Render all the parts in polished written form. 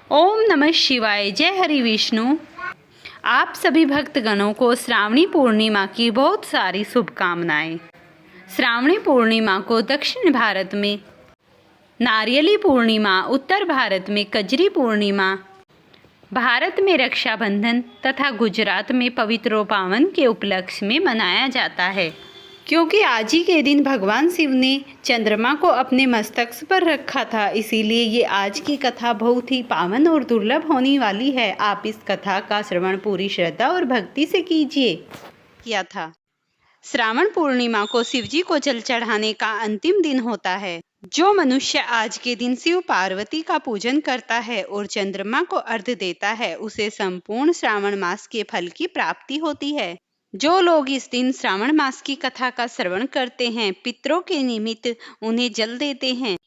ओम नमः शिवाय। जय हरि विष्णु। आप सभी भक्तगणों को श्रावणी पूर्णिमा की बहुत सारी शुभकामनाएं। श्रावणी पूर्णिमा को दक्षिण भारत में नारियली पूर्णिमा, उत्तर भारत में कजरी पूर्णिमा, भारत में रक्षाबंधन तथा गुजरात में पवित्र पावन के उपलक्ष्य में मनाया जाता है। क्योंकि आज ही के दिन भगवान शिव ने चंद्रमा को अपने मस्तक पर रखा था, इसीलिए ये आज की कथा बहुत ही पावन और दुर्लभ होने वाली है। आप इस कथा का श्रवण पूरी श्रद्धा और भक्ति से कीजिए। किया था। श्रावण पूर्णिमा को शिव जी को जल चढ़ाने का अंतिम दिन होता है। जो मनुष्य आज के दिन शिव पार्वती का पूजन करता है और चंद्रमा को अर्घ्य देता है, उसे संपूर्ण श्रावण मास के फल की प्राप्ति होती है। जो लोग इस दिन श्रावण मास की कथा का श्रवण करते हैं, पितरों के निमित्त उन्हें जल देते हैं,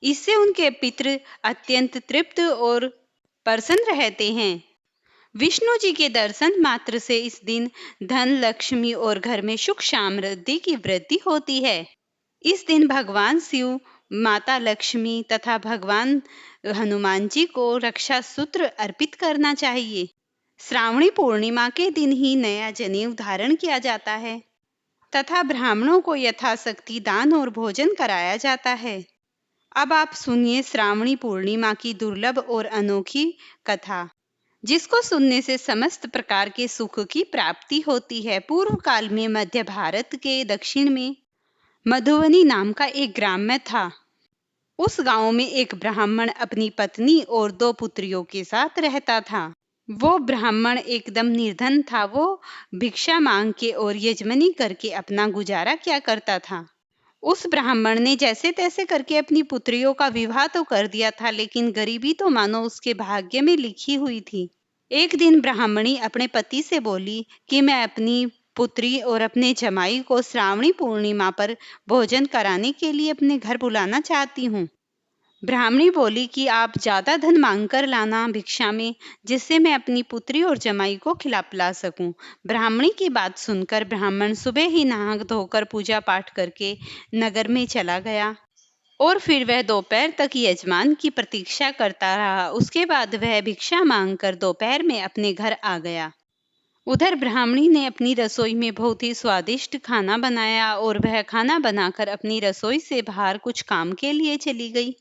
इससे उनके पितृ अत्यंत तृप्त और प्रसन्न रहते हैं। विष्णु जी के दर्शन मात्र से इस दिन धन, लक्ष्मी और घर में सुख समृद्धि की वृद्धि होती है। इस दिन भगवान शिव, माता लक्ष्मी तथा भगवान हनुमान जी को रक्षा सूत्र अर्पित करना चाहिए। श्रावणी पूर्णिमा के दिन ही नया जनेऊ धारण किया जाता है तथा ब्राह्मणों को यथाशक्ति दान और भोजन कराया जाता है। अब आप सुनिए श्रावणी पूर्णिमा की दुर्लभ और अनोखी कथा, जिसको सुनने से समस्त प्रकार के सुख की प्राप्ति होती है। पूर्व काल में मध्य भारत के दक्षिण में मधुबनी नाम का एक ग्राम था। उस गांव में एक ब्राह्मण अपनी पत्नी और 2 पुत्रियों के साथ रहता था। वो ब्राह्मण एकदम निर्धन था। वो भिक्षा मांग के और यजमनी करके अपना गुजारा किया करता था। उस ब्राह्मण ने जैसे तैसे करके अपनी पुत्रियों का विवाह तो कर दिया था, लेकिन गरीबी तो मानो उसके भाग्य में लिखी हुई थी। एक दिन ब्राह्मणी अपने पति से बोली कि मैं अपनी पुत्री और अपने जमाई को श्रावणी पूर्णिमा पर भोजन कराने के लिए अपने घर बुलाना चाहती हूँ। ब्राह्मणी बोली कि आप ज्यादा धन मांगकर लाना भिक्षा में, जिससे मैं अपनी पुत्री और जमाई को खिला पिला सकूं। ब्राह्मणी की बात सुनकर ब्राह्मण सुबह ही नहा धोकर पूजा पाठ करके नगर में चला गया और फिर वह दोपहर तक यजमान की प्रतीक्षा करता रहा। उसके बाद वह भिक्षा मांगकर दोपहर में अपने घर आ गया। उधर ब्राह्मणी ने अपनी रसोई में बहुत ही स्वादिष्ट खाना बनाया और वह खाना बनाकर अपनी रसोई से बाहर कुछ काम के लिए चली गई।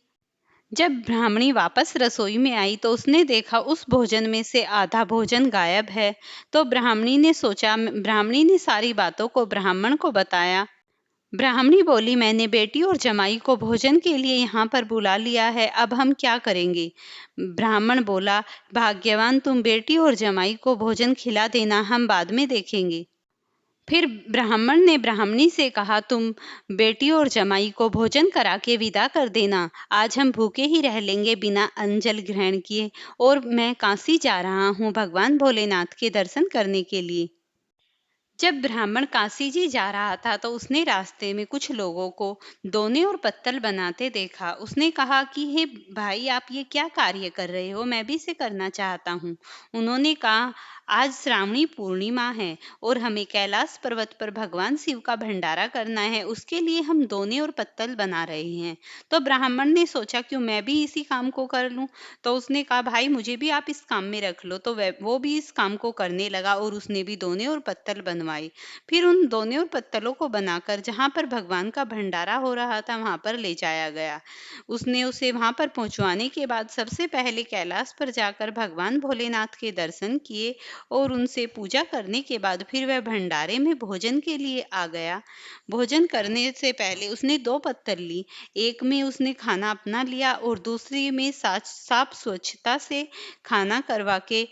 जब ब्राह्मणी वापस रसोई में आई तो उसने देखा उस भोजन में से आधा भोजन गायब है। तो ब्राह्मणी ने सारी बातों को ब्राह्मण को बताया। ब्राह्मणी बोली, मैंने बेटी और जमाई को भोजन के लिए यहाँ पर बुला लिया है, अब हम क्या करेंगे? ब्राह्मण बोला, भाग्यवान तुम, बेटी और जमाई को भोजन खिला देना, हम बाद में देखेंगे। फिर ब्राह्मण ने ब्राह्मणी से कहा, तुम बेटी और जमाई को भोजन करा के विदा कर देना, आज हम भूखे ही रह लेंगे बिना अन्न जल ग्रहण किए, और मैं काशी जा रहा हूँ भगवान भोलेनाथ के दर्शन करने के लिए। जब ब्राह्मण काशी जी जा रहा था तो उसने रास्ते में कुछ लोगों को दोने और पत्तल बनाते देखा। उसने कहा कि हे भाई, आप ये क्या कार्य कर रहे हो? मैं भी इसे करना चाहता हूँ। उन्होंने कहा, आज श्रावणी पूर्णिमा है और हमें कैलाश पर्वत पर भगवान शिव का भंडारा करना है, उसके लिए हम दोने और पत्तल बना रहे हैं। तो ब्राह्मण ने सोचा क्यों मैं भी इसी काम को कर लूं। तो उसने कहा, भाई मुझे भी आप इस काम में रख लो। तो वो भी इस काम को करने लगा और उसने भी दोने और पत्तल बनवाए। फिर उन दोने और पत्तलों को बनाकर जहां पर भगवान का भंडारा हो रहा था वहां पर ले जाया गया। उसने उसे वहां पर पहुंचवाने के बाद सबसे पहले कैलाश पर जाकर भगवान भोलेनाथ के दर्शन किए और उनसे पूजा करने के बाद फिर वह भंडारे में भोजन के लिए आ गया। भोजन करने से पहले उसने 2 पत्तल ली। एक में उसने खाना अपना लिया और दूसरी में साफ स्वच्छता से खाना करवा के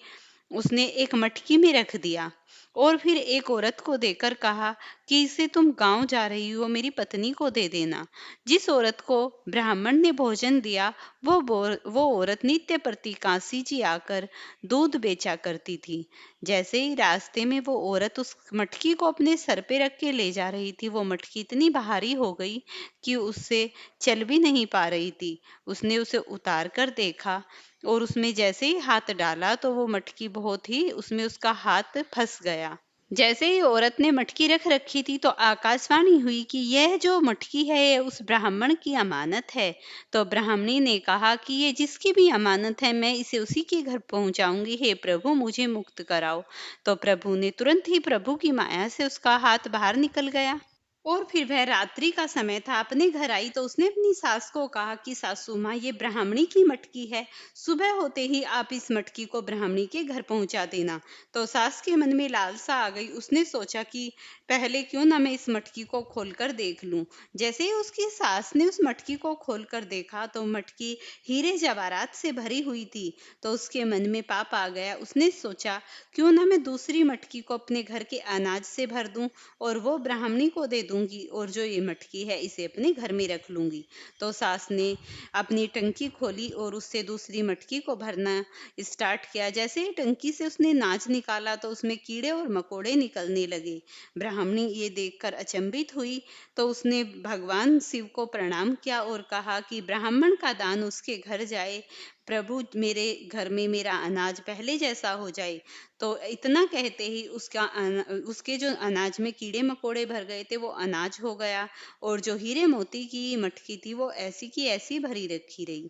उसने एक मटकी में रख दिया और फिर एक औरत को देकर कहा कि इसे तुम गांव जा रही हो, मेरी पत्नी को दे देना। जिस औरत को ब्राह्मण ने भोजन दिया वो औरत नित्य प्रति काशी जी आकर दूध बेचा करती थी। जैसे ही रास्ते में वो औरत उस मटकी को अपने सर पे रख के ले जा रही थी, वो मटकी इतनी भारी हो गई कि उससे चल भी नहीं पा रही थी। उसने उसे उतार कर देखा और उसमें जैसे ही हाथ डाला तो वो मटकी बहुत ही उसमें उसका हाथ फंस गया। जैसे ही औरत ने मटकी रख रखी थी तो आकाशवाणी हुई कि यह जो मटकी है ये उस ब्राह्मण की अमानत है। तो ब्राह्मणी ने कहा कि ये जिसकी भी अमानत है मैं इसे उसी के घर पहुंचाऊंगी। हे प्रभु मुझे मुक्त कराओ। तो प्रभु ने तुरंत ही प्रभु की माया से उसका हाथ बाहर निकल गया और फिर वह रात्रि का समय था, अपने घर आई तो उसने अपनी सास को कहा कि सासू माँ ये ब्राह्मणी की मटकी है, सुबह होते ही आप इस मटकी को ब्राह्मणी के घर पहुंचा देना। तो सास के मन में लालसा आ गई, उसने सोचा कि पहले क्यों ना मैं इस मटकी को खोलकर देख लूं। जैसे ही उसकी सास ने उस मटकी को खोलकर देखा तो मटकी हीरे जवाहरात से भरी हुई थी। तो उसके मन में पाप आ गया, उसने सोचा क्यों ना मैं दूसरी मटकी को अपने घर के अनाज से भर दूं और वो ब्राह्मणी को दे दूंगी और जो ये मटकी है इसे अपने घर में रख लूंगी। तो सास ने अपनी टंकी खोली और उससे दूसरी मटकी को भरना स्टार्ट किया। जैसे ही टंकी से उसने अनाज निकाला तो उसमें कीड़े और मकोड़े निकलने लगे। ब्राह्मणी ये देखकर अचंभित हुई तो उसने भगवान शिव को प्रणाम किया और कहा कि ब्राह्मण का दान उसके घर जाए, प्रभु मेरे घर में मेरा अनाज पहले जैसा हो जाए। तो इतना कहते ही उसके जो अनाज में कीड़े मकोड़े भर गए थे वो अनाज हो गया और जो हीरे मोती की मटकी थी वो ऐसी की ऐसी भरी रखी रही।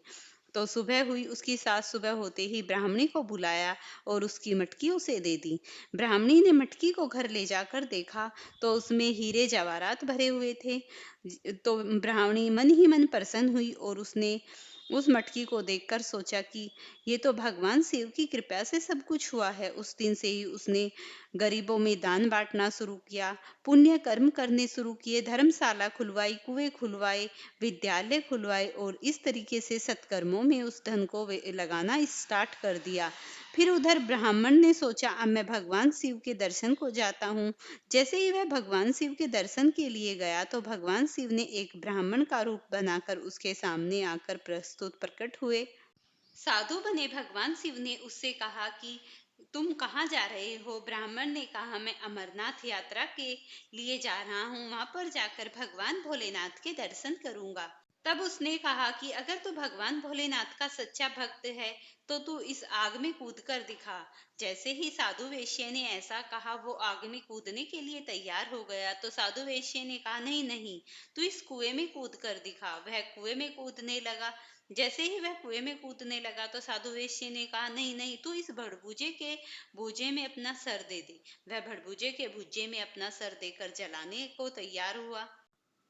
तो सुबह हुई, उसकी सास सुबह होते ही ब्राह्मणी को बुलाया और उसकी मटकी उसे दे दी। ब्राह्मणी ने मटकी को घर ले जाकर देखा तो उसमें हीरे जवाहरात भरे हुए थे। तो ब्राह्मणी मन ही मन प्रसन्न हुई और उसने उस मटकी को देखकर सोचा कि ये तो भगवान शिव की कृपा से सब कुछ हुआ है। उस दिन से ही उसने गरीबों में दान बांटना शुरू किया, पुण्य कर्म करने शुरू किए, धर्मशाला खुलवाई, कुएं खुलवाए, विद्यालय खुलवाए और इस तरीके से सत्कर्मों में उस धन को लगाना स्टार्ट कर दिया। फिर उधर ब्राह्मण ने सोचा अब मैं भगवान शिव के दर्शन को जाता हूँ। जैसे ही वह भगवान शिव के दर्शन के लिए गया तो भगवान शिव ने एक ब्राह्मण का रूप बनाकर उसके सामने आकर प्रकट हुए। साधु बने भगवान शिव ने उससे कहा कि तुम कहाँ जा रहे हो। ब्राह्मण ने कहा मैं अमरनाथ यात्रा के लिए जा रहा हूँ, वहां पर जाकर भगवान भोलेनाथ के दर्शन करूंगा। तब उसने कहा कि अगर तू भगवान भोलेनाथ का सच्चा भक्त है तो तू इस आग में कूद कर दिखा। जैसे ही साधु वैश्य ने ऐसा कहा वो आग में कूदने के लिए तैयार हो गया। तो साधु वैश्य ने कहा नहीं नहीं, तू इस कुएं में कूद कर दिखा। वह कुएं में कूदने लगा। जैसे ही वह कुएं में कूदने लगा तो साधु वैश्य ने कहा नहीं नहीं, तू इस भड़बूजे के भूजे में अपना सर दे दे। वह भड़बूजे के भूजे में अपना सर देकर जलाने को तैयार हुआ।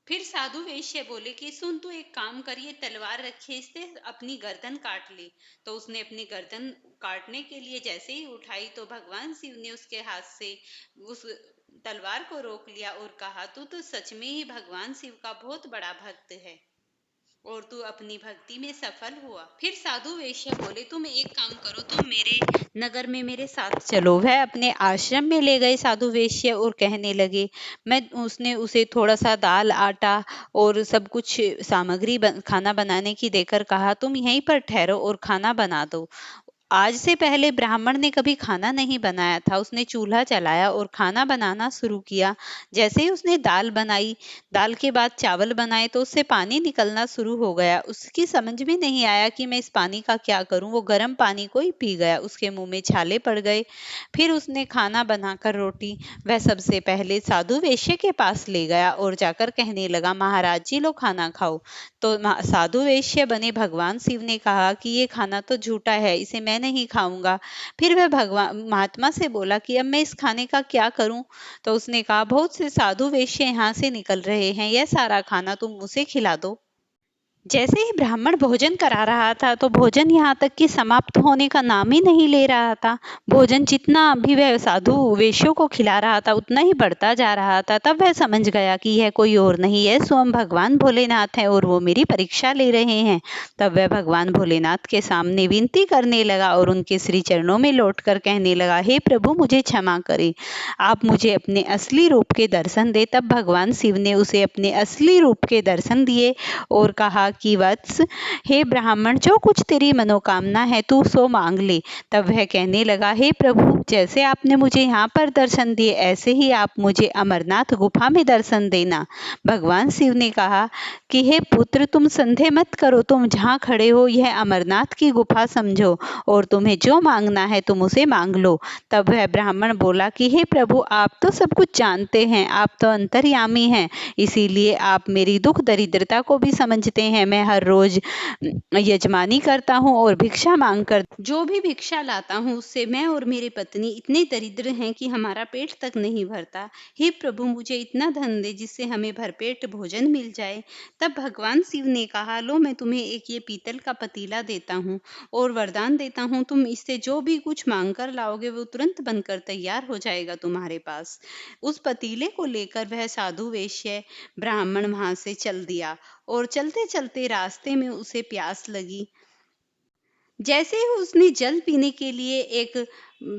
फिर साधु वैश्य बोले कि सुन, तू एक काम कर, ये तलवार रखी, इससे अपनी गर्दन काट ले। तो उसने अपनी गर्दन काटने के लिए जैसे ही उठाई तो भगवान शिव ने उसके हाथ से उस तलवार को रोक लिया और कहा तू तो सच में ही भगवान शिव का बहुत बड़ा भक्त है और तू अपनी भक्ति में सफल हुआ। फिर साधु वैश्य बोले तुम एक काम करो, तुम मेरे नगर में मेरे साथ चलो। वह अपने आश्रम में ले गए साधु वैश्य और कहने लगे उसने उसे थोड़ा सा दाल आटा और सब कुछ सामग्री खाना बनाने की देकर कहा तुम यहीं पर ठहरो और खाना बना दो। आज से पहले ब्राह्मण ने कभी खाना नहीं बनाया था। उसने चूल्हा जलाया और खाना बनाना शुरू किया। जैसे ही उसने दाल बनाई, दाल के बाद चावल बनाए तो उससे पानी निकलना शुरू हो गया। उसकी समझ में नहीं आया कि मैं इस पानी का क्या करूं। वो गर्म पानी को ही पी गया, उसके मुंह में छाले पड़ गए। फिर उसने खाना बनाकर रोटी वह सबसे पहले साधु वैश्य के पास ले गया और जाकर कहने लगा महाराज जी लो खाना खाओ। तो साधु वैश्य बने भगवान शिव ने कहा कि ये खाना तो झूठा है, इसे मैं नहीं खाऊंगा। फिर वह भगवान महात्मा से बोला कि अब मैं इस खाने का क्या करूं। तो उसने कहा बहुत से साधु वैश्य यहाँ से निकल रहे हैं, यह सारा खाना तुम उसे खिला दो। जैसे ही ब्राह्मण भोजन करा रहा था तो भोजन यहाँ तक कि समाप्त होने का नाम ही नहीं ले रहा था। भोजन जितना भी वह साधु वेश्यों को खिला रहा था उतना ही बढ़ता जा रहा था। तब वह समझ गया कि यह कोई और नहीं है, स्वयं भगवान भोलेनाथ है और वो मेरी परीक्षा ले रहे हैं। तब वह भगवान भोलेनाथ के सामने विनती करने लगा और उनके श्री चरणों में लौटकर कहने लगा हे प्रभु मुझे क्षमा करें, आप मुझे अपने असली रूप के दर्शन दे। तब भगवान शिव ने उसे अपने असली रूप के दर्शन दिए और कहा कि वत्स, हे ब्राह्मण, जो कुछ तेरी मनोकामना है तू सो मांग ले। तब वह कहने लगा, हे प्रभु, जैसे आपने मुझे यहाँ पर दर्शन दिए ऐसे ही आप मुझे अमरनाथ गुफा में दर्शन देना। भगवान शिव ने कहा कि हे पुत्र, तुम संदेह मत करो, तुम जहाँ खड़े हो यह अमरनाथ की गुफा समझो और तुम्हें जो मांगना है तुम उसे मांग लो। तब वह ब्राह्मण बोला कि हे प्रभु, आप तो सब कुछ जानते हैं, आप तो अंतर्यामी हैं, इसीलिए आप मेरी दुख दरिद्रता को भी समझते हैं। मैं हर रोज यजमानी करता हूँ और भिक्षा मांग कर जो भी भिक्षा लाता हूँ उससे मैं और मेरी पत्नी इतने दरिद्र हैं कि हमारा पेट तक नहीं भरता। हे प्रभु, मुझे इतना धन दे जिससे हमें भरपेट भोजन मिल जाए। तब भगवान शिव ने कहा, लो, मैं तुम्हें एक ये पीतल का पतीला देता हूँ और वरदान देता हूँ, तुम इससे जो भी कुछ मांग कर लाओगे वो तुरंत बनकर तैयार हो जाएगा तुम्हारे पास। उस पतीले को लेकर वह साधु वेश्य ब्राह्मण वहां से चल दिया और चलते चलते रास्ते में उसे प्यास लगी। जैसे ही उसने जल पीने के लिए एक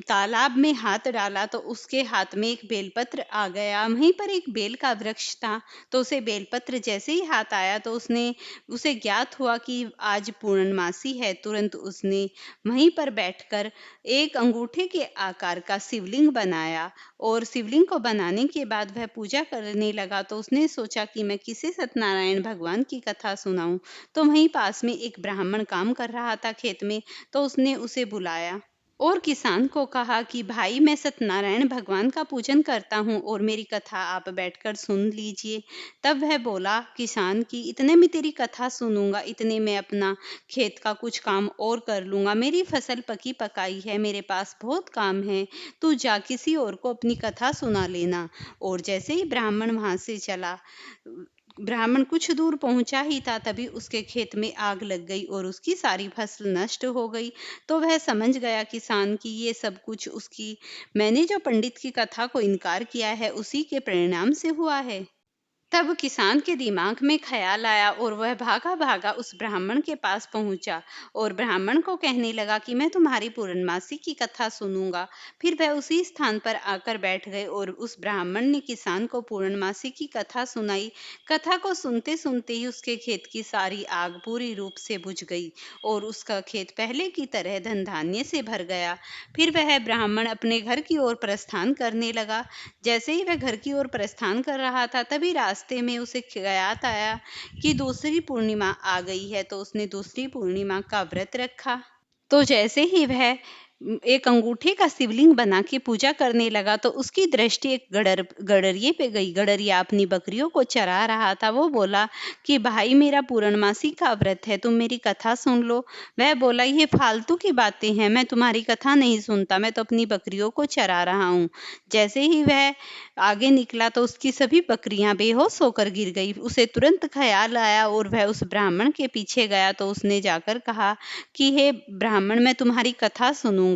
तालाब में हाथ डाला तो उसके हाथ में एक बेलपत्र आ गया। वहीं पर एक बेल का वृक्ष था, तो उसे बेलपत्र जैसे ही हाथ आया तो उसे ज्ञात हुआ कि आज पूर्णमासी है। तुरंत उसने वहीं पर बैठकर एक अंगूठे के आकार का शिवलिंग बनाया और शिवलिंग को बनाने के बाद वह पूजा करने लगा। तो उसने सोचा कि मैं किसे सत्यनारायण भगवान की कथा सुनाऊं। तो वहीं पास में एक ब्राह्मण काम कर रहा था खेत में, तो उसने उसे बुलाया और किसान को कहा कि भाई, मैं सत्यनारायण भगवान का पूजन करता हूँ और मेरी कथा आप बैठकर सुन लीजिए। तब वह बोला किसान कि इतने में तेरी कथा सुनूंगा, इतने में अपना खेत का कुछ काम और कर लूंगा, मेरी फसल पकी पकाई है, मेरे पास बहुत काम है, तू जा किसी और को अपनी कथा सुना लेना। और जैसे ही ब्राह्मण वहां से चला, ब्राह्मण कुछ दूर पहुंचा ही था तभी उसके खेत में आग लग गई और उसकी सारी फसल नष्ट हो गई। तो वह समझ गया किसान कि ये सब कुछ उसकी मैंने जो पंडित की कथा को इनकार किया है उसी के परिणाम से हुआ है। तब किसान के दिमाग में ख्याल आया और वह भागा भागा उस ब्राह्मण के पास पहुंचा और ब्राह्मण को कहने लगा कि मैं तुम्हारी पूर्णमासी की कथा सुनूंगा। फिर वह उसी स्थान पर आकर बैठ गए और उस ब्राह्मण ने किसान को पूर्णमासी की कथा सुनाई। कथा को सुनते सुनते ही उसके खेत की सारी आग पूरी रूप से बुझ गई और उसका खेत पहले की तरह धन धान्य से भर गया। फिर वह ब्राह्मण अपने घर की ओर प्रस्थान करने लगा। जैसे ही वह घर की ओर प्रस्थान कर रहा था तभी रास्ते में उसे ज्ञात आया कि दूसरी पूर्णिमा आ गई है। तो उसने दूसरी पूर्णिमा का व्रत रखा। तो जैसे ही वह एक अंगूठे का शिवलिंग बना के पूजा करने लगा तो उसकी दृष्टि एक गडरिये पे गई। गडरिया अपनी बकरियों को चरा रहा था। वो बोला कि भाई, मेरा पूर्णमासी का व्रत है, तुम मेरी कथा सुन लो। वह बोला, ये फालतू की बातें हैं, मैं तुम्हारी कथा नहीं सुनता, मैं तो अपनी बकरियों को चरा रहा हूँ। जैसे ही वह आगे निकला तो उसकी सभी बकरियां बेहोश होकर गिर गई। उसे तुरंत ख्याल आया और वह उस ब्राह्मण के पीछे गया। तो उसने जाकर कहा कि हे ब्राह्मण, मैं तुम्हारी कथा सुनूंगा।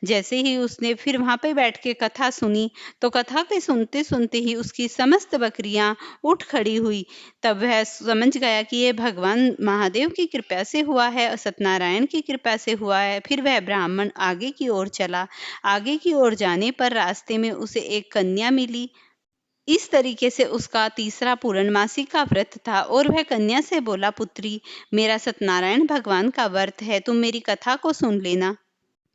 जैसे ही उसने फिर वहां पे बैठ के कथा सुनी तो कथा के सुनते सुनते ही उसकी समस्त बकरियां उठ खड़ी हुई। तब वह समझ गया कि ये भगवान महादेव की कृपा से हुआ है और सत्यनारायण की कृपा से हुआ है। फिर वह ब्राह्मण आगे की ओर चला। आगे की ओर जाने पर रास्ते में उसे एक कन्या मिली। इस तरीके से उसका तीसरा पूर्णमासी का व्रत था और वह कन्या से बोला, पुत्री, मेरा सत्यनारायण भगवान का व्रत है, तुम मेरी कथा को सुन लेना।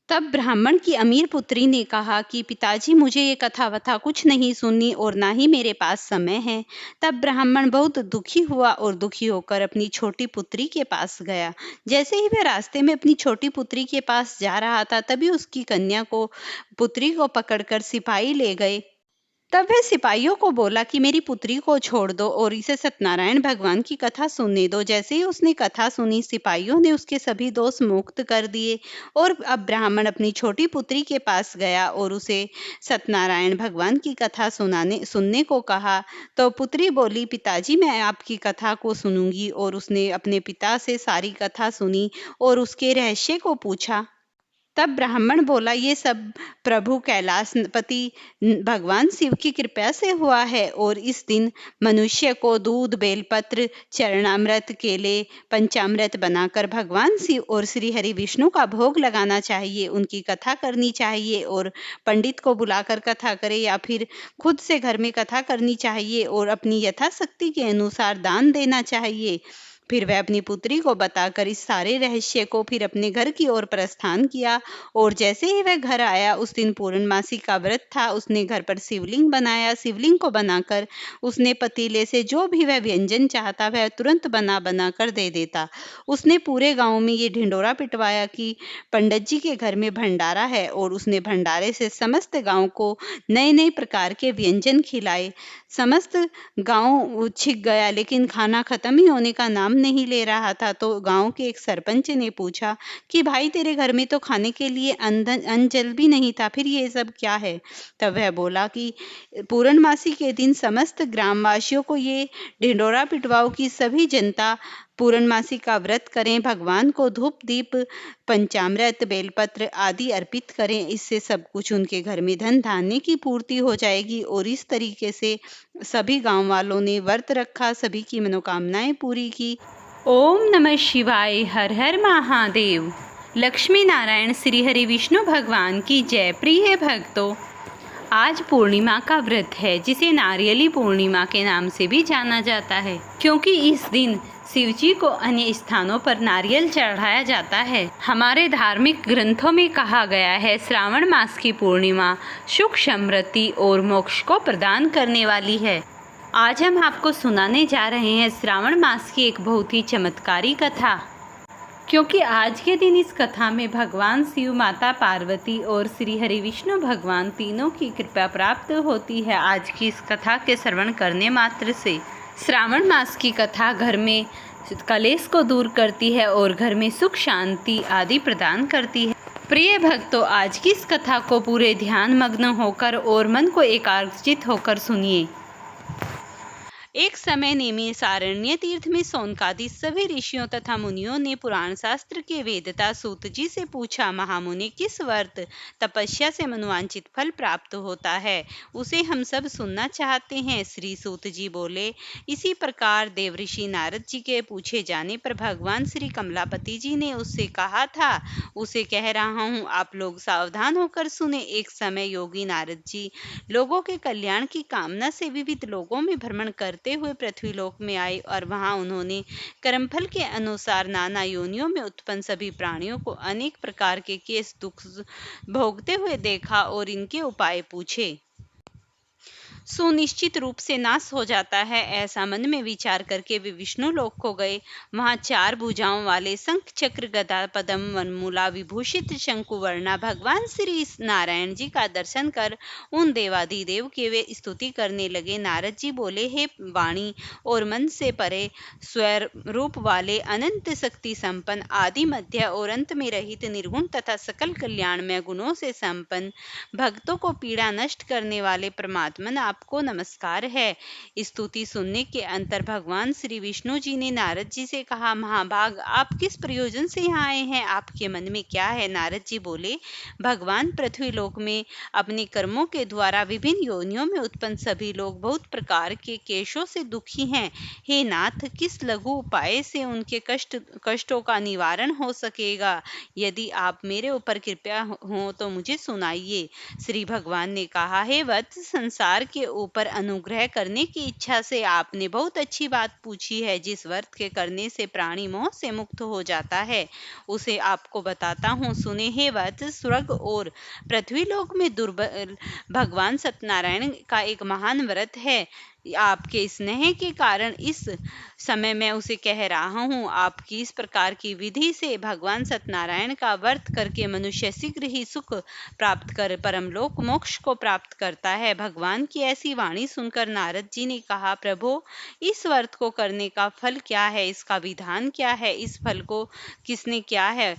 तब ब्राह्मण की अमीर पुत्री ने कहा कि पिताजी, मुझे ये कथा वथा कुछ नहीं सुननी और ना ही मेरे पास समय है। तब ब्राह्मण बहुत दुखी हुआ और दुखी होकर अपनी छोटी पुत्री के पास गया। जैसे ही वह रास्ते में अपनी छोटी पुत्री के पास जा रहा था तभी उसकी कन्या को पुत्री को पकड़कर सिपाही ले गए। तब वह सिपाहियों को बोला कि मेरी पुत्री को छोड़ दो और इसे सत्यनारायण भगवान की कथा सुनने दो। जैसे ही उसने कथा सुनी, सिपाहियों ने उसके सभी दोष मुक्त कर दिए और अब ब्राह्मण अपनी छोटी पुत्री के पास गया और उसे सत्यनारायण भगवान की कथा सुनने को कहा। तो पुत्री बोली, पिताजी, मैं आपकी कथा को सुनूंगी। और उसने अपने पिता से सारी कथा सुनी और उसके रहस्य को पूछा। तब ब्राह्मण बोला, ये सब प्रभु कैलाशपति भगवान शिव की कृपा से हुआ है और इस दिन मनुष्य को दूध, बेलपत्र, चरणामृत, केले, पंचामृत बनाकर भगवान शिव और श्री हरि विष्णु का भोग लगाना चाहिए, उनकी कथा करनी चाहिए और पंडित को बुलाकर कथा करे या फिर खुद से घर में कथा करनी चाहिए और अपनी यथाशक्ति के अनुसार दान देना चाहिए। फिर वह अपनी पुत्री को बताकर इस सारे रहस्य को फिर अपने घर की ओर प्रस्थान किया। और जैसे ही वह घर आया, उस दिन पूर्णमासी का व्रत था। उसने घर पर शिवलिंग बनाया। शिवलिंग को बनाकर उसने पतीले से जो भी वह व्यंजन चाहता वह तुरंत बना बना कर दे देता। उसने पूरे गांव में ये ढिंडोरा पिटवाया कि पंडित जी के घर में भंडारा है, और उसने भंडारे से समस्त गांव को नए नए प्रकार के व्यंजन खिलाए। समस्त गांव छिक गया, लेकिन खाना खत्म ही होने का नाम नहीं ले रहा था। तो गांव के एक सरपंच ने पूछा कि भाई, तेरे घर में तो खाने के लिए अन्न जल भी नहीं था, फिर ये सब क्या है? तब वह बोला कि पूर्णमासी के दिन समस्त ग्रामवासियों को ये ढिंडोरा पिटवाओ कि सभी जनता पूर्णमासी का व्रत करें, भगवान को धूप दीप पंचामृत बेलपत्र आदि अर्पित करें। इससे सब कुछ उनके घर में धन धान्य की पूर्ति हो जाएगी। और इस तरीके से सभी गांव वालों ने व्रत रखा, सभी की मनोकामनाएं पूरी की। ओम नमः शिवाय। हर हर महादेव। लक्ष्मी नारायण श्री हरि विष्णु भगवान की जय। प्रिय भक्तों, आज पूर्णिमा का व्रत है, जिसे नारियली पूर्णिमा के नाम से भी जाना जाता है, क्योंकि इस दिन शिव जी को अन्य स्थानों पर नारियल चढ़ाया जाता है। हमारे धार्मिक ग्रंथों में कहा गया है, श्रावण मास की पूर्णिमा सुख समृद्धि और मोक्ष को प्रदान करने वाली है। आज हम आपको सुनाने जा रहे हैं श्रावण मास की एक बहुत ही चमत्कारी कथा, क्योंकि आज के दिन इस कथा में भगवान शिव, माता पार्वती और श्री हरि विष्णु भगवान तीनों की कृपा प्राप्त होती है। आज की इस कथा के श्रवण करने मात्र से श्रावण मास की कथा घर में कलेश को दूर करती है और घर में सुख शांति आदि प्रदान करती है। प्रिय भक्तों, आज की इस कथा को पूरे ध्यान मग्न होकर और मन को एकाग्रचित होकर सुनिए। एक समय नैमिषारण्य तीर्थ में सौनकादि सभी ऋषियों तथा मुनियों ने पुराण शास्त्र के वेदता सूत जी से पूछा, महामुनि, किस व्रत तपस्या से मनोवांछित फल प्राप्त होता है, उसे हम सब सुनना चाहते हैं। श्री सूत जी बोले, इसी प्रकार देवऋषि नारद जी के पूछे जाने पर भगवान श्री कमलापति जी ने उससे कहा था, उसे कह रहा हूँ, आप लोग सावधान होकर सुने। एक समय योगी नारद जी लोगों के कल्याण की कामना से विविध लोगों में भ्रमण करते हुए पृथ्वीलोक में आए, और वहां उन्होंने कर्मफल के अनुसार नाना योनियों में उत्पन्न सभी प्राणियों को अनेक प्रकार के केस दुख भोगते हुए देखा और इनके उपाय पूछे। सुनिश्चित रूप से नाश हो जाता है, ऐसा मन में विचार करके वे विष्णु लोक को गए। वहां 4 भुजाओं वाले शंख चक्र गदा पद्म वनमूला विभूषित शंकुवर्णा भगवान श्री नारायण जी का दर्शन कर उन देवाधिदेव की वे स्तुति करने लगे। नारद जी बोले, हे वाणी और मन से परे स्वरूप वाले अनंत शक्ति संपन्न आदि मध्य और अंत में रहित निर्गुण तथा सकल कल्याणमय गुणों से संपन्न भक्तों को पीड़ा नष्ट करने वाले परमात्मन आपको नमस्कार है। स्तुति सुनने के अंतर भगवान श्री विष्णु जी ने नारद जी से कहा, महाभाग, आप किस प्रयोजन से यहाँ आए हैं, आपके मन में क्या है? नारद जी बोले, भगवान, पृथ्वी लोक में अपने कर्मों के द्वारा विभिन्न योनियों में उत्पन्न सभी लोग बहुत प्रकार के क्लेशों से दुखी हैं। हे नाथ, किस लघु उपाय से उनके कष्टों का निवारण हो सकेगा? यदि आप मेरे ऊपर कृपया हो तो मुझे सुनाइए। श्री भगवान ने कहा, हे वत्स, संसार के ऊपर अनुग्रह करने की इच्छा से आपने बहुत अच्छी बात पूछी है। जिस व्रत के करने से प्राणी मोह से मुक्त हो जाता है, उसे आपको बताता हूँ, सुने। हे वत्स, स्वर्ग और पृथ्वीलोक में दुर्लभ भगवान सत्यनारायण का एक महान व्रत है। आपके स्नेह के कारण इस समय मैं उसे कह रहा हूँ। आपकी इस प्रकार की विधि से भगवान सत्यनारायण का व्रत करके मनुष्य शीघ्र ही सुख प्राप्त कर परमलोक मोक्ष को प्राप्त करता है। भगवान की ऐसी वाणी सुनकर नारद जी ने कहा, प्रभो, इस व्रत को करने का फल क्या है, इसका विधान क्या है, इस फल को किसने क्या है,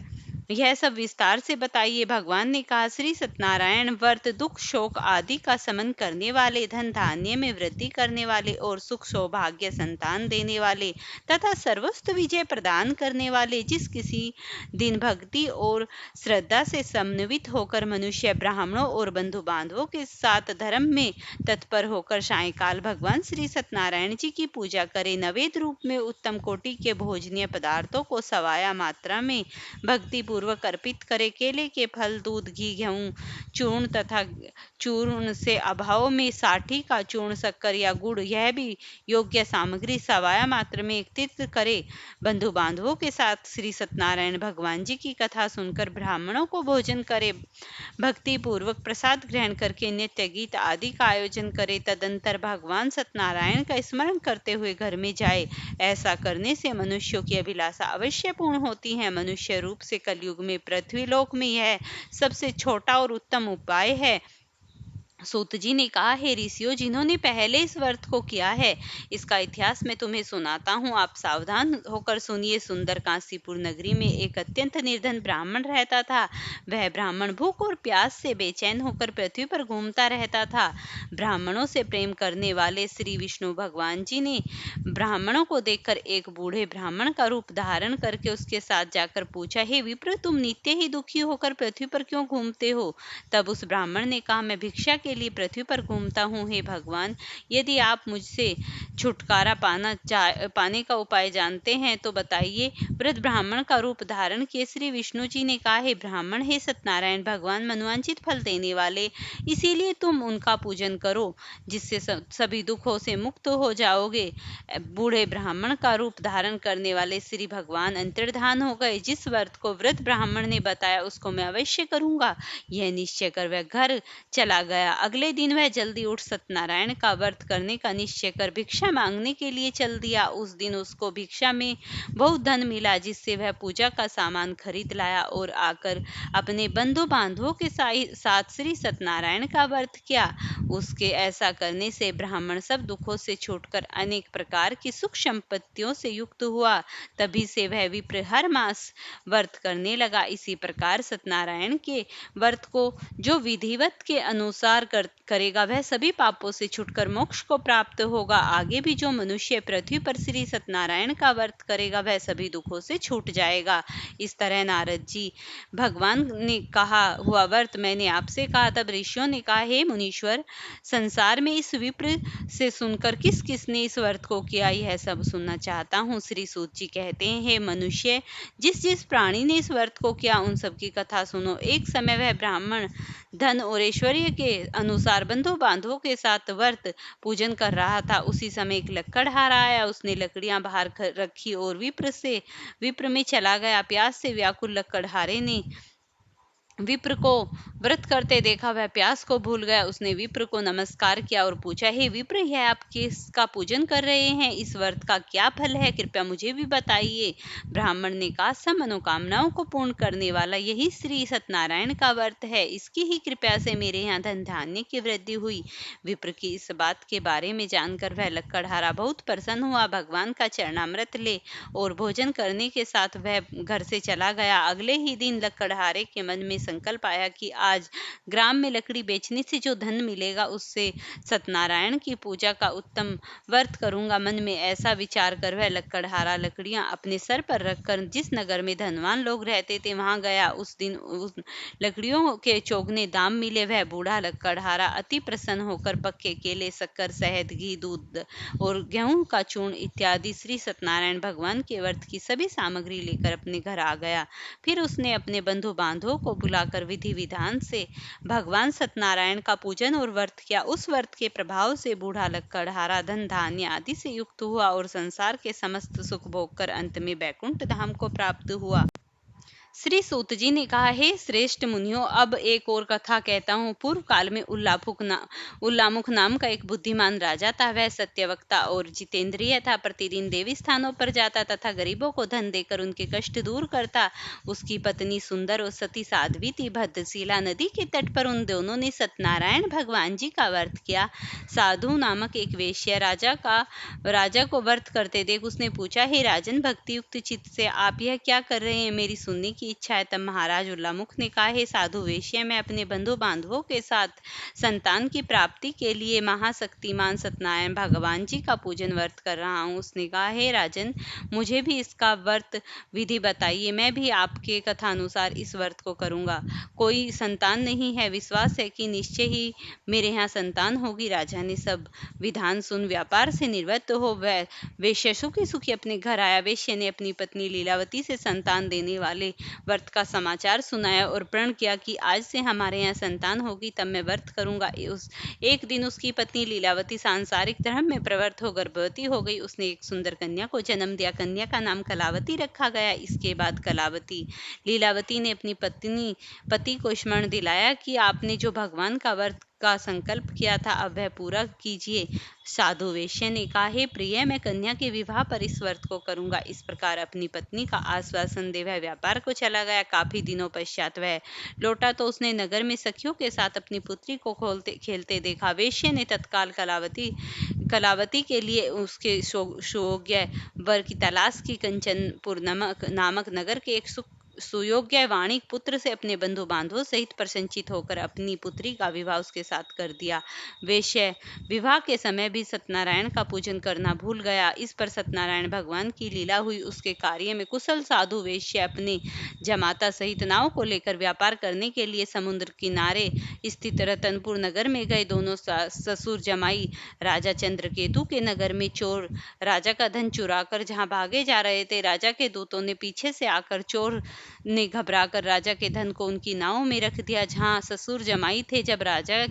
यह सब विस्तार से बताइए। भगवान ने कहा, श्री सत्यनारायण व्रत दुख शोक आदि का शमन करने वाले, धन धान्य में वृद्धि करने वाले और सुख सौभाग्य संतान देने वाले तथा सर्वस्व विजय प्रदान करने वाले, जिस किसी दिन भक्ति और श्रद्धा से समन्वित होकर मनुष्य ब्राह्मणों और बंधु बांधवों के साथ धर्म में तत्पर होकर सायंकाल भगवान श्री सत्यनारायण जी की पूजा करे, नवेद रूप में उत्तम कोटि के भोजनीय पदार्थों को सवाया मात्रा में भक्ति पूर्वक अर्पित करे। केले के फल, दूध, घी, गेहूं चूर्ण तथा चूर्ण से अभाव में साठी का चूर्ण, शक्कर या गुड़, यह भी योग्य सामग्री सवाया मात्र में एकत्रित करे। बंधु बांधवों के साथ श्री सत्यनारायण भगवान जी की कथा सुनकर ब्राह्मणों को भोजन करे। भक्ति पूर्वक प्रसाद ग्रहण करके नृत्य गीत आदि का आयोजन करे। तदंतर भगवान सत्यनारायण का स्मरण करते हुए घर में जाए। ऐसा करने से मनुष्यों की अभिलाषा अवश्य पूर्ण होती है। मनुष्य रूप से कलयुग में पृथ्वीलोक में यह सबसे छोटा और उत्तम उपाय है। सूत जी ने कहा, हे ऋषियों, जिन्होंने पहले इस व्रत को किया है, इसका इतिहास मैं तुम्हें सुनाता हूँ। आप सावधान होकर सुनिए। सुंदर काशीपुर नगरी में एक अत्यंत निर्धन ब्राह्मण रहता था। वह ब्राह्मण भूख और प्यास से बेचैन होकर पृथ्वी पर घूमता रहता था। ब्राह्मणों से प्रेम करने वाले श्री विष्णु भगवान जी ने ब्राह्मणों को देखकर एक बूढ़े ब्राह्मण का रूप धारण करके उसके साथ जाकर पूछा, हे विप्र, तुम नित्य ही दुखी होकर पृथ्वी पर क्यों घूमते हो? तब उस ब्राह्मण ने कहा, मैं भिक्षा के लिए पृथ्वी पर घूमता हूँ। हे भगवान, यदि आप मुझसे छुटकारा पाने का उपाय जानते हैं तो बताइए। वृद्ध ब्राह्मण का रूप धारण किए श्री विष्णु जी ने कहा, हे ब्राह्मण, हे सत्यनारायण भगवान मनवांचित फल देने वाले, इसीलिए तुम उनका पूजन करो, जिससे सभी दुखों से मुक्त हो जाओगे। बूढ़े ब्राह्मण का रूप धारण करने वाले श्री भगवान अंतर्धान हो गए। जिस व्रत को वृद्ध ब्राह्मण ने बताया उसको मैं अवश्य करूंगा, यह निश्चय कर वह घर चला गया। अगले दिन वह जल्दी उठ सत्यनारायण का व्रत करने का निश्चय कर भिक्षा मांगने के लिए चल दिया। उस दिन उसको भिक्षा में बहुत धन मिला, जिससे वह पूजा का सामान खरीद लाया और आकर अपने बंधु बांधवों के साथ श्री सत्यनारायण का व्रत किया। उसके ऐसा करने से ब्राह्मण सब दुखों से छूटकर अनेक प्रकार की सुख संपत्तियों से युक्त हुआ। तभी से वह विप्र हर मास व्रत करने लगा। इसी प्रकार सत्यनारायण के व्रत को जो विधिवत के अनुसार करेगा वह सभी पापों से छूटकर मोक्ष को प्राप्त होगा। आगे भी जो मनुष्य पृथ्वी पर श्री सत्यनारायण का व्रत करेगा वह सभी दुखों से छूट जाएगा। इस तरह नारद जी, भगवान ने कहा हुआ व्रत मैंने आपसे कहा। तब ऋषियों ने कहा, हे मुनीश्वर, संसार में इस विप्र से सुनकर किस किसने इस व्रत को किया, यह सब सुनना चाहता हूँ। श्री सूत जी कहते हैं, हे मनुष्य, जिस जिस प्राणी ने इस व्रत को किया उन सबकी कथा सुनो। एक समय वह ब्राह्मण धन और ऐश्वर्य के अनुसार बंधु बांधवों के साथ व्रत पूजन कर रहा था। उसी समय एक लकड़हारा आया। उसने लकड़ियां बाहर रखी और विप्र में चला गया। प्यास से व्याकुल लकड़हारे ने विप्र को व्रत करते देखा। वह प्यास को भूल गया। उसने विप्र को नमस्कार किया और पूछा, हे विप्र, यह आप किसका पूजन कर रहे हैं? इस व्रत का क्या फल है? कृपया मुझे भी बताइए। ब्राह्मण ने कहा, सब मनोकामनाओं को पूर्ण करने वाला यही श्री सत्यनारायण का व्रत है। इसकी ही कृपा से मेरे यहाँ धन धान्य की वृद्धि हुई। विप्र की इस बात के बारे में जानकर वह लकड़हारा बहुत प्रसन्न हुआ। भगवान का चरणामृत ले और भोजन करने के साथ वह घर से चला गया। अगले ही दिन लकड़हारे के मन में संकल्प आया कि आज ग्राम में लकड़ी बेचने से जो धन मिलेगा उससे सत्यनारायण की पूजा का उत्तम व्रत करूंगा। मन में ऐसा विचार कर वह लकड़हारा लकड़ियां अपने सर पर रखकर जिस नगर में धनवान लोग रहते थे वहां गया। उस दिन उस लकड़ियों के चौगने दाम मिले। वह बूढ़ा लकड़हारा अति प्रसन्न होकर पक्के केले, शक्कर, शहद, घी, दूध और गेहूं का चूर्ण इत्यादि श्री सत्यनारायण भगवान के व्रत की सभी सामग्री लेकर अपने घर आ गया। फिर उसने अपने बंधु बांधवों को बुलाकर विधि विधान से भगवान सत्यनारायण का पूजन और व्रत किया। उस व्रत के प्रभाव से बूढ़ा लकड़हारा धन धान्य आदि से युक्त हुआ और संसार के समस्त सुख भोग कर अंत में बैकुंठ धाम को प्राप्त हुआ। श्री सूत जी ने कहा, हे श्रेष्ठ मुनियों, अब एक और कथा कहता हूँ। पूर्व काल में उल्लामुख नाम का एक बुद्धिमान राजा था। वह सत्यवक्ता और जितेंद्रिय था। प्रतिदिन देवी स्थानों पर जाता तथा गरीबों को धन देकर उनके कष्ट दूर करता। उसकी पत्नी सुंदर और सती साध्वी थी। भद्रशिला नदी के तट पर उन दोनों ने सत्यनारायण भगवान जी का व्रत किया। साधु नामक एक वेश्या राजा को व्रत करते देख उसने पूछा, हे राजन, भक्ति युक्त चित्त से आप यह क्या कर रहे हैं? मेरी सुनने की इच्छा है। तब महाराज उल्लामुख ने कहा, हे साधु वेश्या, मैं अपने बंधु बांधवों के साथ संतान की प्राप्ति के लिए महाशक्तिमान सत्यनारायण भगवान जी का पूजन व्रत कर रहा हूँ। उसने कहा, हे राजन, मुझे भी इसका व्रत विधि बताइए। मैं भी आपके कथानुसार इस व्रत को करूंगा। कोई संतान नहीं है, विश्वास है कि निश्चय ही मेरे यहाँ संतान होगी। राजा ने सब विधान सुन व्यापार से निवृत्त हो वह वेश्या सुखी सुखी अपने घर आया। वेश्या ने अपनी पत्नी लीलावती से संतान देने वाले व्रत का समाचार सुनाया और प्रण किया कि आज से हमारे यहाँ संतान होगी तब मैं व्रत करूंगा। उस एक दिन उसकी पत्नी लीलावती सांसारिक धर्म में प्रवृत्त हो गर्भवती हो गई। उसने एक सुंदर कन्या को जन्म दिया। कन्या का नाम कलावती रखा गया। इसके बाद लीलावती ने अपनी पति को स्मरण दिलाया कि आपने जो भगवान का व्रत का संकल्प किया था अब वह पूरा कीजिए। साधु वेश्या ने कहा, हे प्रिय, मैं कन्या के विवाह पर इस व्रत को करूंगा। इस प्रकार अपनी पत्नी का आश्वासन दे वह व्यापार को चला गया। काफी दिनों पश्चात वह लौटा तो उसने नगर में सखियों के साथ अपनी पुत्री को खेलते देखा। वेश्या ने तत्काल कलावती के लिए उसके सुयोग्य वर की तलाश की। कंचनपुर नामक नगर के एक सुयोग्य वाणिक पुत्र से अपने बंधु बांधवों सहित प्रसन्नचित होकर अपनी पुत्री का विवाह उसके साथ कर दिया। वेश्या विवाह के समय भी सत्यनारायण का पूजन करना भूल गया। इस पर सत्यनारायण भगवान की लीला हुई। उसके कार्य में कुशल साधु वेश्या अपने जमाता सहित नाव को लेकर व्यापार करने के लिए समुद्र किनारे स्थित रतनपुर नगर में गए। दोनों ससुर जमाई राजा चंद्रकेतु के नगर में चोर राजा का धन चुराकर जहां भागे जा रहे थे। राजा के दूतों ने पीछे से आकर चोर ने घबराकर राजा के धन को उनकी नाव में रख दिया जहां ससुर जमाई थे। जब राजा,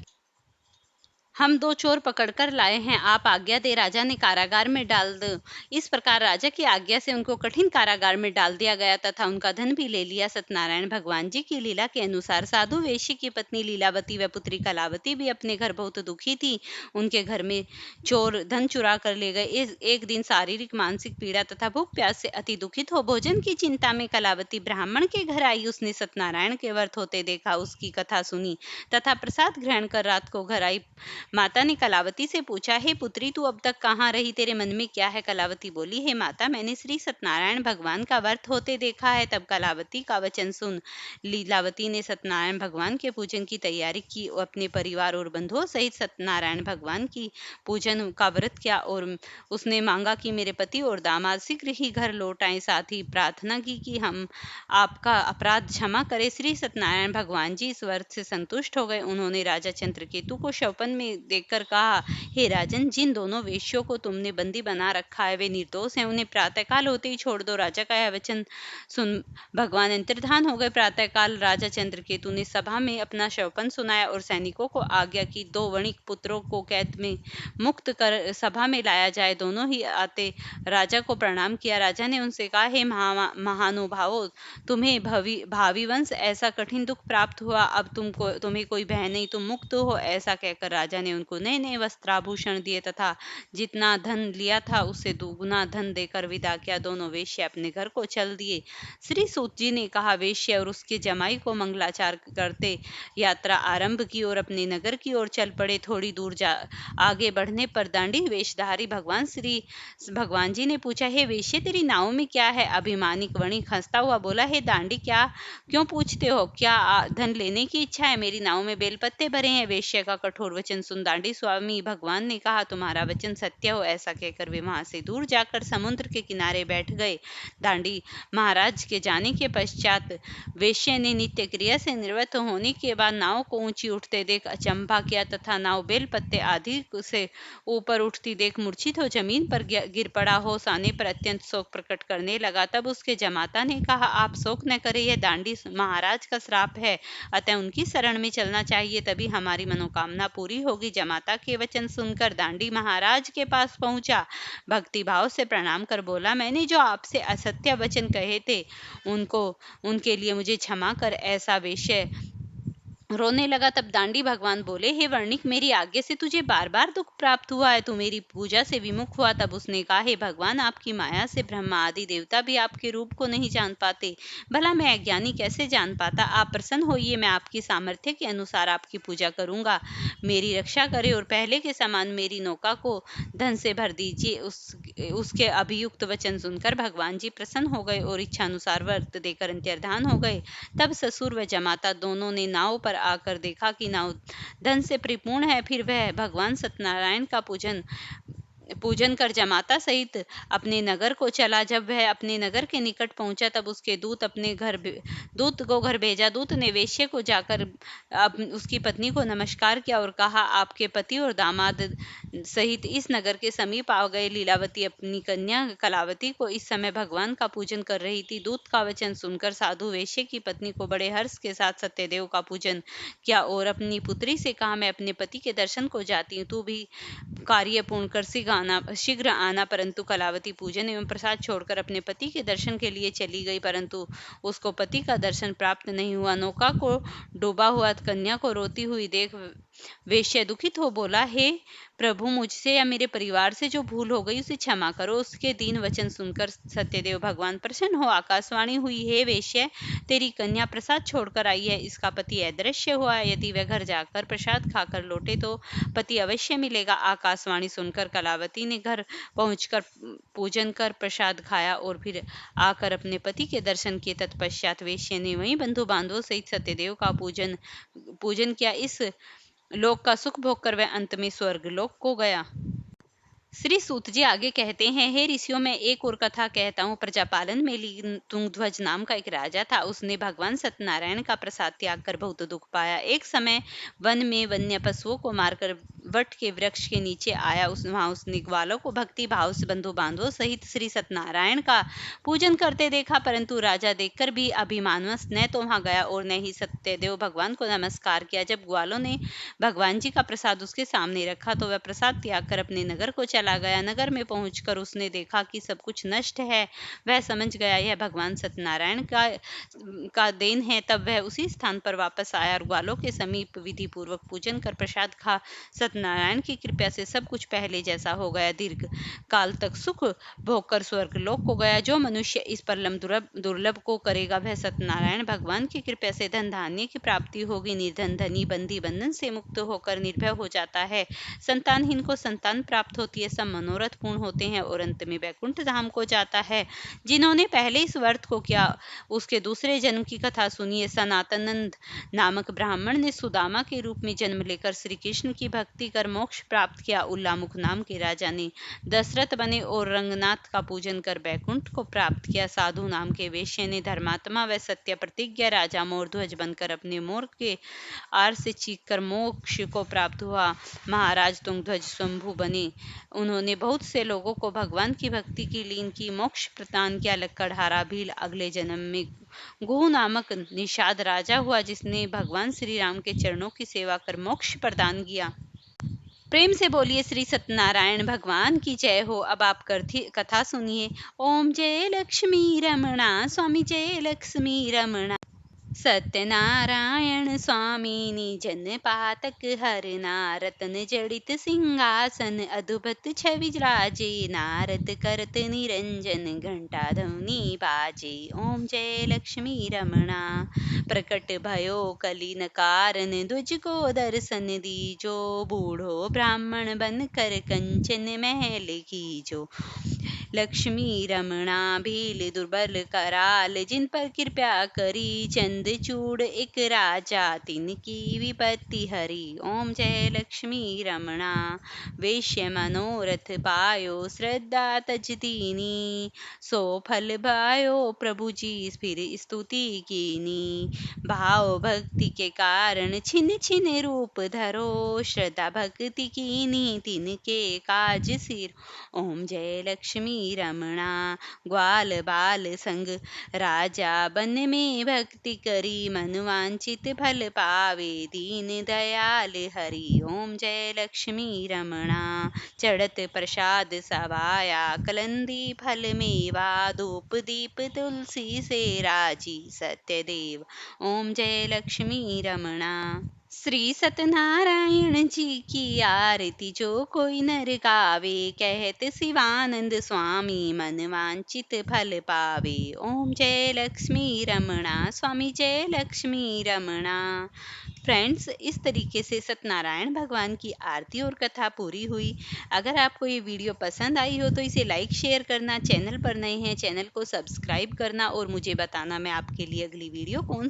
हम 2 चोर पकड़कर लाए हैं, आप आज्ञा दे। राजा ने कारागार में डाल दो। इस प्रकार राजा की आज्ञा से उनको कठिन कारागार में डाल दिया गया तथा उनका धन भी ले लिया। सत्यनारायण भगवान जी की लीला के अनुसार साधु वेश्या की पत्नी लीलावती व पुत्री कलावती भी अपने घर बहुत दुखी थी। उनके घर में चोर धन चुरा कर ले गए। एक दिन शारीरिक मानसिक पीड़ा तथा भूख प्यास से अति दुखित हो भोजन की चिंता में कलावती ब्राह्मण के घर आई। उसने सत्यनारायण के व्रत होते देखा, उसकी कथा सुनी तथा प्रसाद ग्रहण कर रात को घर आई। माता ने कलावती से पूछा, हे पुत्री, तू अब तक कहाँ रही? तेरे मन में क्या है? कलावती बोली, हे माता, मैंने श्री सत्यनारायण भगवान का व्रत होते देखा है। तब कलावती का वचन सुन लीलावती ने सत्यनारायण भगवान के पूजन की तैयारी की। अपने परिवार और बंधुओं सहित सत्यनारायण भगवान की पूजन का व्रत किया और उसने मांगा कि मेरे पति और दामाद शीघ्र ही घर लौट आए। साथ ही प्रार्थना की कि हम आपका अपराध क्षमा करें। श्री सत्यनारायण भगवान जी इस व्रत से संतुष्ट हो गए। उन्होंने राजा चंद्रकेतु को स्वप्न में देखकर कहा, हे राजन, जिन दोनों वेश्यों को तुमने बंदी बना रखा है वे निर्दोष हैं, उन्हें प्रातःकाल होते ही छोड़ दो। राजा का यह वचन सुन भगवान अंतर्धान हो गए। प्रातःकाल राजा चंद्रकेतु ने सभा में अपना स्वप्न सुनाया और सैनिकों को आज्ञा की 2 वणिक पुत्रों को कैद में मुक्त कर सभा में लाया जाए। दोनों ही आते राजा को प्रणाम किया। राजा ने उनसे कहा, हे महानुभावों, तुम्हें भावी वंश ऐसा कठिन दुख प्राप्त हुआ, अब तुम्हें कोई भय नहीं, तुम मुक्त हो। ऐसा कहकर राजा ने उनको नए नए वस्त्राभूषण दिए तथा जितना धन लिया था उससे दुगुना धन देकर विदा किया। दोनों वेश्या अपने घर को चल दिए। श्री सूत जी ने कहा, वेश्या और उसके जमाई को मंगलाचार करते यात्रा आरंभ की और अपने नगर की ओर चल पड़े। थोड़ी दूर आगे बढ़ने पर दांडी वेशधारी भगवान जी ने पूछा, हे वेश्या, तेरी नाव में क्या है? अभिमानिक वणिक हंसता हुआ बोला, हे दांडी, क्यों पूछते हो? क्या धन लेने की इच्छा है? मेरी नाव में बेलपत्ते भरे हैं। वेश्या का कठोर वचन सुन दांडी स्वामी भगवान ने कहा, तुम्हारा वचन सत्य हो। ऐसा कहकर वे वहां से दूर जाकर समुद्र के किनारे बैठ गए। दांडी महाराज के जाने के पश्चात वेश्या ने नित्य क्रिया से निवृत्त होने के बाद नाव को ऊंची उठते देख अचंभा किया तथा नाव बेलपत्ते आदि से ऊपर उठती देख मूर्छित हो जमीन पर गिर पड़ा। होश आने पर अत्यंत शोक प्रकट करने लगा। तब उसके जमाता ने कहा, आप शोक न करें, यह दांडी महाराज का श्राप है, अतः उनकी शरण में चलना चाहिए, तभी हमारी मनोकामना पूरी होगी। जमाता के वचन सुनकर दांडी महाराज के पास पहुंचा। भक्ति भाव से प्रणाम कर बोला, मैंने जो आपसे असत्य वचन कहे थे उनके लिए मुझे क्षमा कर। ऐसा वेश्या रोने लगा। तब दांडी भगवान बोले, हे वर्णिक, मेरी आज्ञा से तुझे बार बार दुख प्राप्त हुआ है, तू मेरी पूजा से विमुख हुआ। तब उसने कहा, हे भगवान, आपकी माया से ब्रह्मा आदि देवता भी आपके रूप को नहीं जान पाते, भला मैं अज्ञानी कैसे जान पाता? आप प्रसन्न होइए, मैं आपकी सामर्थ्य के अनुसार आपकी पूजा करूंगा। मेरी रक्षा करे और पहले के समान मेरी नौका को धन से भर दीजिए। उसके अभियुक्त वचन सुनकर भगवान जी प्रसन्न हो गए और इच्छानुसार व्रत देकर अंतर्धान हो गए। तब ससुर व जमाता दोनों ने नाव पर आकर देखा कि नाव धन से परिपूर्ण है। फिर वह भगवान सत्यनारायण का पूजन पूजन कर जमाता सहित अपने नगर को चला। जब वह अपने नगर के निकट पहुंचा तब उसके दूत को घर भेजा। दूत ने वेश्या को जाकर उसकी पत्नी को नमस्कार किया और कहा, आपके पति और दामाद सहित इस नगर के समीप आ गए। लीलावती अपनी कन्या कलावती को इस समय भगवान का पूजन कर रही थी। दूत का वचन सुनकर साधु वेश्या की पत्नी को बड़े हर्ष के साथ सत्यदेव का पूजन किया और अपनी पुत्री से कहा, मैं अपने पति के दर्शन को जाती हूँ, तू भी कार्य पूर्ण कर शीघ्र आना। परंतु कलावती पूजन एवं प्रसाद छोड़कर अपने पति के दर्शन के लिए चली गई, परंतु उसको पति का दर्शन प्राप्त नहीं हुआ। नौका को डूबा हुआ कन्या को रोती हुई देख वेश्या दुखित हो बोला, हे प्रभु, मुझसे या मेरे परिवार से जो भूल हो गई उसे क्षमा करो। उसके दीन वचन सुनकर सत्यदेव भगवान प्रसन्न हो आकाशवाणी हुई, हे वेश्या, तेरी कन्या प्रसाद छोड़कर आई है, इसका पति अदृश्य हुआ है। यदि वह घर जाकर प्रसाद खाकर लौटे तो पति अवश्य मिलेगा। आकाशवाणी सुनकर कलावती ने घर पहुंचकर पूजन कर प्रसाद खाया और फिर आकर अपने पति के दर्शन किए। तत्पश्चात वेश्या ने वहीं बंधु बांधवों सहित सत्यदेव का पूजन किया। इस लोक का सुख भोग कर वह अंत में स्वर्ग लोक को गया। श्री सूत जी आगे कहते हैं, हे ऋषियों, मैं एक और कथा कहता हूँ। प्रजापालन में तुंगध्वज नाम का एक राजा था। उसने भगवान सत्यनारायण का प्रसाद त्याग कर बहुत दुख पाया। एक समय वन में वन्य पशुओं को मारकर वट के वृक्ष के नीचे आया। वहां उसने ग्वालों को भक्ति भाव से बंधु बांधवों सहित श्री सत्यनारायण का पूजन करते देखा, परंतु राजा देखकर भी अभिमानवश न तो वहां गया और न ही सत्यदेव भगवान को नमस्कार किया। जब ग्वालों ने भगवान जी का प्रसाद उसके सामने रखा तो वह प्रसाद त्याग कर अपने नगर को चला गया। नगर में पहुंचकर उसने देखा कि सब कुछ नष्ट है। वह समझ गया यह भगवान सत्यनारायण का देन है। तब वह उसी स्थान पर वापस आया और ग्वालों के समीप विधि पूर्वक पूजन कर प्रसाद खा। सत्यनारायण की कृपा से सब कुछ पहले जैसा हो गया। दीर्घ काल तक सुख भोगकर स्वर्ग लोक को गया। जो मनुष्य इस परम दुर्लभ को करेगा वह सत्यनारायण भगवान की कृपा से धन धान्य की प्राप्ति होगी। निर्धन धनी बंदी बंधन से मुक्त होकर निर्भय हो जाता है। संतानहीन को संतान प्राप्त होती है। सब मनोरथ पूर्ण होते हैं और अंत में वैकुंठ धाम को जाता है। जिन्होंने पहले इस व्रत को किया उसके दूसरे जन्म की कथा सुनिए। सनातनंद नामक ब्राह्मण ने सुदामा के रूप में जन्म लेकर श्री कृष्ण की भक्ति कर मोक्ष प्राप्त किया। उल्लामुख नाम के राजा ने दशरथ बने और रंगनाथ का पूजन कर वैकुंठ को प्राप्त किया। साधु नाम के वेश्य ने धर्मात्मा व सत्य प्रतिज्ञा राजा मोरध्वज बनकर अपने मोर के आर से चीख कर मोक्ष को प्राप्त हुआ। महाराज तुंगध्वज शंभु बने। उन्होंने बहुत से लोगों को भगवान की भक्ति की लीन की मोक्ष प्रदान किया। लक्कड़हारा भील अगले जन्म में गुह नामक निषाद राजा हुआ, जिसने भगवान श्री राम के चरणों की सेवा कर मोक्ष प्रदान किया। प्रेम से बोलिए श्री सत्यनारायण भगवान की जय हो। अब आप कथा सुनिए। ओम जय लक्ष्मी रमणा स्वामी, जय लक्ष्मी रमणा। सत्यनारायण स्वामी निजन पातक हरना, रतन जड़ित सिंहासन अद्भुत छवि राजे, नारद करत निरंजन घंटा ध्वनि बाजे। ओम जय लक्ष्मी रमणा। प्रकट भयो कलिन कारण, ध्वज को दर्शन दीजो, बूढ़ो ब्राह्मण बन कर कंचन महल कीजो। लक्ष्मी रमणा भील दुर्बल कराल, जिन पर कृपा करी, चंद चूड़ एक राजा तिनकी विपत्ति हरी। ओम जय लक्ष्मी रमणा। वेश्य मनोरथ पायो, श्रद्धा तज दीनी, सो फल भायो प्रभु जी फिर स्तुति कीनी। भाव भक्ति के कारण छिन छिन रूप धरो, श्रद्धा भक्ति कीनी तिनके काज सिर। ओम जय लक्ष्मी रमणा। ग्वाल बाल संग राजा बन में भक्ति करी, मनवांचित फल पावे दीन दयाल हरि। ओम जय लक्ष्मी रमणा। चढ़त प्रसाद सभाया, कलंदी फल मेवा, धूप दीप तुलसी से राजी सत्यदेव। ओम जय लक्ष्मी रमणा। श्री सत्यनारायण जी की आरती जो कोई नर गावे, कहत शिवानंद स्वामी मन वांचित फल पावे। ओम जय लक्ष्मी रमणा स्वामी, जय लक्ष्मी रमणा। फ्रेंड्स, इस तरीके से सत्यनारायण भगवान की आरती और कथा पूरी हुई। अगर आपको ये वीडियो पसंद आई हो तो इसे लाइक शेयर करना, चैनल पर नए हैं चैनल को सब्सक्राइब करना और मुझे बताना मैं आपके लिए अगली वीडियो कौन